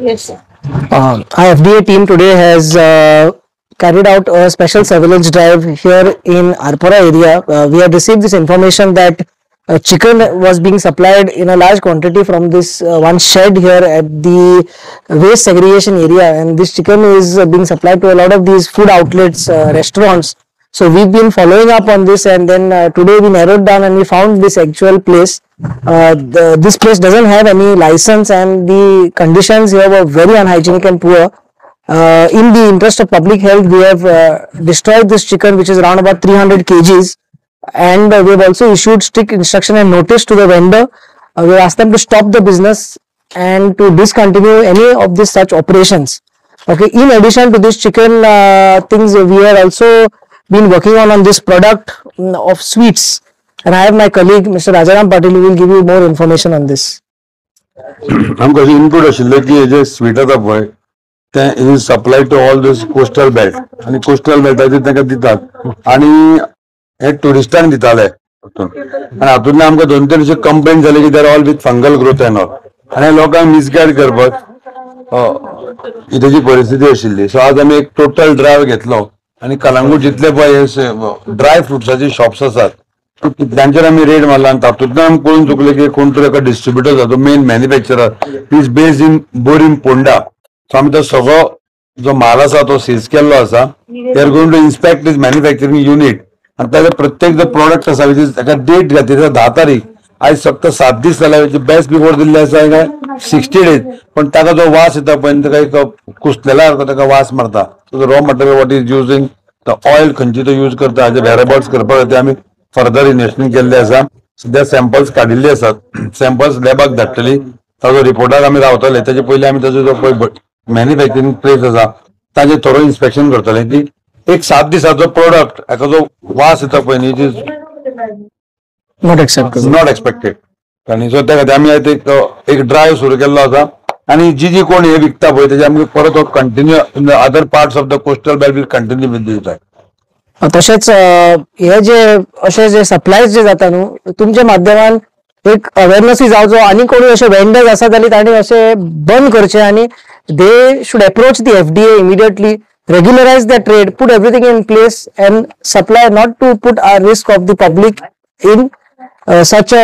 Yes. Our FDA team today has carried out a special surveillance drive here in Arpora area. We have received this information that chicken was being supplied in a large quantity from this one shed here at the waste segregation area, and this chicken is being supplied to a lot of these food outlets, restaurants. So we've been following up on this, and then today we narrowed down and we found this actual place. This place doesn't have any license, and the conditions here were very unhygienic and poor. In the interest of public health, we have destroyed this chicken, which is around about 300 kgs, and we have also issued strict instruction and notice to the vendor. We asked them to stop the business and to discontinue any of these such operations. Okay. In addition to this chicken things, we have also been working on this product of sweets, and I have my colleague Mr. Rajaram Patil who will give you more information on this. आमकां input आशिल्लें की हे sweet आसा पळय ते is supply to all this coastal belt आनी coastal बेल्टाचेर तांकां दितात आनी हे टुरिस्टांक दिताले आनी हातूंतल्यान आमकां 2-3 अशे कंप्लेंट जाले की देर all with fungal growth and all आनी लोकांक मिसगायड करपाक ही तेजी परिस्थिती आशिल्ली. सो आज आमी एक टोटल ड्रायव्ह घेतलो आनी कलंगूट जितले पळय ड्राय फ्रुट्साचे शॉप्स आसात कितल्यांचेर आमी रेड मारला आनी तातूंतल्यान आमकां कळून चुकलें की कोण तरी एका डिस्ट्रिब्युटर जाता main manufacturer is based in Borim Ponda. So आमी तो सगळो जो माल आसा तो सीज केल्लो आसा. They are going to inspect this manufacturing unit आनी ताजे प्रत्येक जो प्रोडक्ट आसा विच इज ताका डेट घातली 10 तारीख आयज फक्त 7 दीस जाले बेस्ट बिफोर दिल्ले आसा काय 60 डेज पण ताका जो वास येता पळय ताका एक कुसलेला सारको ताका वास मारता. So the raw material what is using the oil खंयची तो यूज करता हाजे वेरेबल्स करपा खातीर आमी फर्दर इन्वेस्टमेंट केल्ले आसा. सध्या सॅम्पल्स काडिल्ले आसात. सॅम्पल्स लॅबाक धाडटली ताजो रिपोर्टाक आमी रावतले. ताचे पयलीं आमी ताजो जो पळय मॅन्युफॅक्चरिंग प्लेस आसा ताजें थोरो इन्स्पेक्शन करतले की एक 7 दिसाचो प्रोडक्ट हाका जो वास येता पळय न्ही इट इज नॉट एक्सपेक्टेड आनी सो त्या खातीर आमी आयज एक ड्रायव्ह सुरू केल्लो आसा आनी जी कोण हे विकता पळय तेजे आमकां परत continue in the other parts of the coastal belt will continue with this drive. तशेंच हे जे अशे जे सप्लायज जे जाता न्हू तुमच्या माध्यमान एक अवेरनेस जावचो आनी कोणी अशे वेंडर्स आसा जाल्यार तांणी अशे बंद करचे आनी they should approach the FDA immediately, regularize their trade, put everything in place and supply, not to put our risk of the public in such a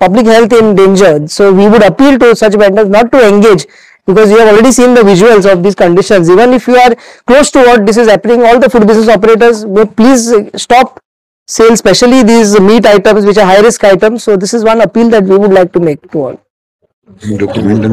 public health in danger. So we would appeal to such vendors not to engage, because you have already seen the visuals of these conditions. Even if you are close to what this is happening, all the food business operators may please stop sale, especially these meat items which are high risk items. So this is one appeal that we would like to make to all.